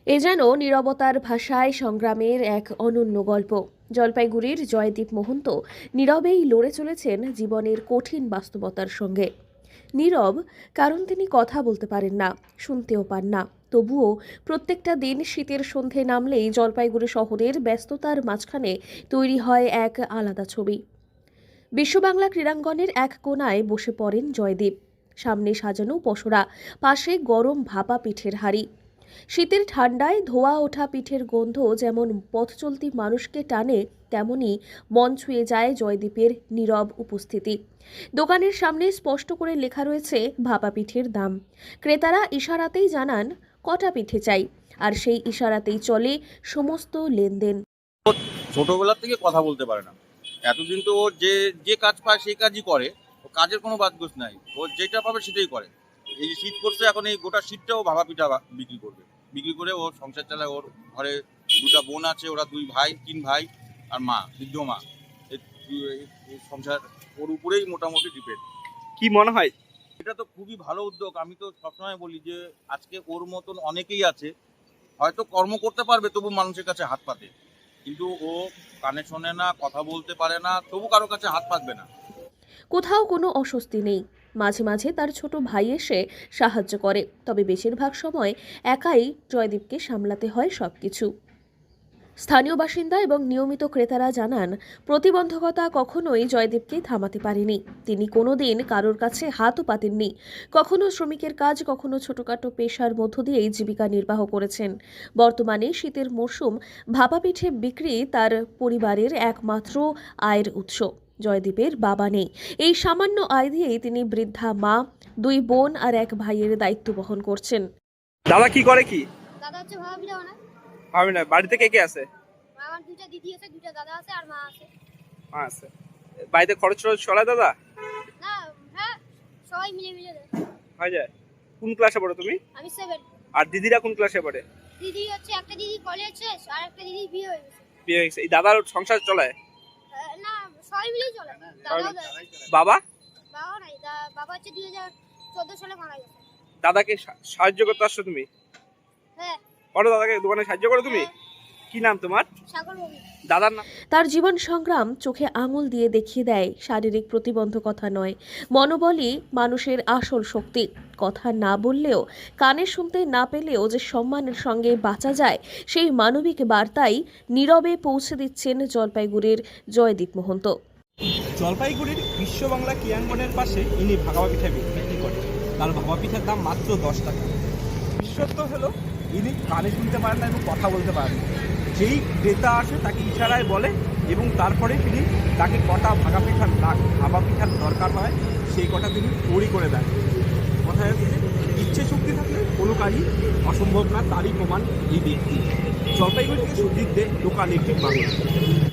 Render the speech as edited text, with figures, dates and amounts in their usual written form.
এ যেন নীরবতার ভাষায় সংগ্রামের এক অনন্য গল্প। জলপাইগুড়ির জয়দীপ মহন্ত নীরবেই লড়ে চলেছেন জীবনের কঠিন বাস্তবতার সঙ্গে। নীরব কারণ তিনি কথা বলতে পারেন না, শুনতেও পান না। তবুও প্রত্যেকটা দিন শীতের সন্ধে নামলেই জলপাইগুড়ি শহরের ব্যস্ততার মাঝখানে তৈরি হয় এক আলাদা ছবি। বিশ্ববাংলা ক্রীড়াঙ্গনের এক কোণায় বসে পড়েন জয়দীপ। সামনে সাজানো পসরা, পাশে গরম ভাপা পিঠের হাঁড়ি। শীতের ঠান্ডায় ধোয়া ওঠা পিঠের গন্ধ যেমন পথ চলতি মানুষকে টানে, তেমনি মন ছুঁয়ে যায় জয়দীপের নীরব উপস্থিতি। দোকানের সামনে স্পষ্ট করে লেখা রয়েছে ভাপা পিঠের দাম। ক্রেতারা ইশারাতেই জানান কটা পিঠে চাই, আর সেই ইশারাতেই চলে সমস্ত লেনদেন। ছোটবেলা থেকে কথা বলতে পারে না। এতদিন তো ও যে যে কাজ পায় সেই কাজই করে। ও কাজের কোনো বাদদোষ নাই, ও যেটা পাবে সেটাই করে। এই যে শীত করছে, এখন এই গোটা শীতটাও ভাপা পিঠা বিক্রি করবে। বিক্রি করে ওর সংসার চালায়। ওর ঘরে দুটা বোন আছে, ওরা তিন ভাই আর মা, বৃদ্ধ মা। এই সংসার ওর উপরেই মোটামুটি ডিপেন্ড। কি মনে হয়? এটা তো খুবই ভালো উদ্যোগ। আমি তো সবসময় বলি যে আজকে ওর মতন অনেকেই আছে, হয়তো কর্ম করতে পারবে তবু মানুষের কাছে হাত পাতে, কিন্তু ও কানে শোনে না, কথা বলতে পারে না, তবু কারো কাছে হাত পাতবে না। কোথাও কোনো অস্বস্তি নেই। মাঝে মাঝে তার ছোট ভাই এসে সাহায্য করে, তবে বেশিরভাগ সময় একাই জয়দীপকে সামলাতে হয় সবকিছু। স্থানীয় বাসিন্দা এবং নিয়মিত ক্রেতারা জানান, প্রতিবন্ধকতা কখনোই জয়দীপকে থামাতে পারেনি। তিনি কোনোদিন কারোর কাছে হাতও পাতেননি। কখনো শ্রমিকের কাজ, কখনো ছোটখাটো পেশার মধ্য দিয়েই জীবিকা নির্বাহ করেছেন। বর্তমানে শীতের মরশুম, ভাপা পিঠে বিক্রি তার পরিবারের একমাত্র আয়ের উৎস। জয়দীপের বাবা নেই। এই সামান্য আয় দিয়েই তিনি বৃদ্ধা মা, দুই বোন আর এক ভাইয়ের দায়িত্ব বহন করছেন। দাদা কি করে? কি দাদা হচ্ছে ভাবা পিঠা বানায়। ভাবি না, বাড়িতে কে কে আছে? আমার দুইটা দিদি আছে, দুইটা দাদা আছে আর মা আছে। মা আছে। বাড়িতে খরচ টরচ চলে দাদা? না, হ্যাঁ, সবাই মিলে মিলে দেয়। হয়ে যায়। কোন ক্লাসে পড়ো তুমি? আমি 7। আর দিদিরা কোন ক্লাসে পড়ে? দিদি হচ্ছে একটা দিদি কলেজ শেষ আর একটা দিদি বিয়ে হয়ে গেছে। বিয়ে হয়ে গেছে। এই দাদার সংসার চলে? না, সবাই মিলেই চলে। দাদাও দেয়। বাবা? বাবা নাই, বাবা হচ্ছে 2014 সালে মারা গেছে। দাদাকে সাহায্য করতে আসছো তুমি? হ্যাঁ। করো দাদাকে দোকানে সাহায্য করো তুমি? কি নাম তোমার? সাগর বাবু। দাদার নাম? তার জীবন সংগ্রাম চোখে আঙুল দিয়ে দেখিয়ে দেয় শারীরিক প্রতিবন্ধকতা নয়, মনোবলই মানুষের আসল শক্তি। কথা না বললেও, কানে শুনতে না পেলেও যে সম্মানের সঙ্গে বাঁচা যায়, সেই মানবিক বার্তাই নীরবে পৌঁছে দিচ্ছেন জলপাইগুড়ির জয়দীপ মহন্ত। জলপাইগুড়ির বিশ্ববাংলা ক্রীড়াঙ্গনের পাশে ইনি ভাপা পিঠা বিক্রি করেন। তার ভাপা পিঠার দাম মাত্র 10 টাকা। বিশেষত্ব হলো ইনি কানে শুনতে পারেন না এবং কথা বলতে পারেন না। যেই ক্রেতা আসে তাকে ইশারায় বলে এবং তারপরে তিনি তাকে কটা ভাপা পিঠার দরকার হয় সেই কটা তিনি তৈরি করে দেন। কথায় হচ্ছে ইচ্ছে শক্তি থাকলে কোনো কাজই অসম্ভব না, তারই প্রমাণ এই ব্যক্তি। জলপাইগুড়ি থেকে সুজিত দে, লোকাল 18 বাংলা।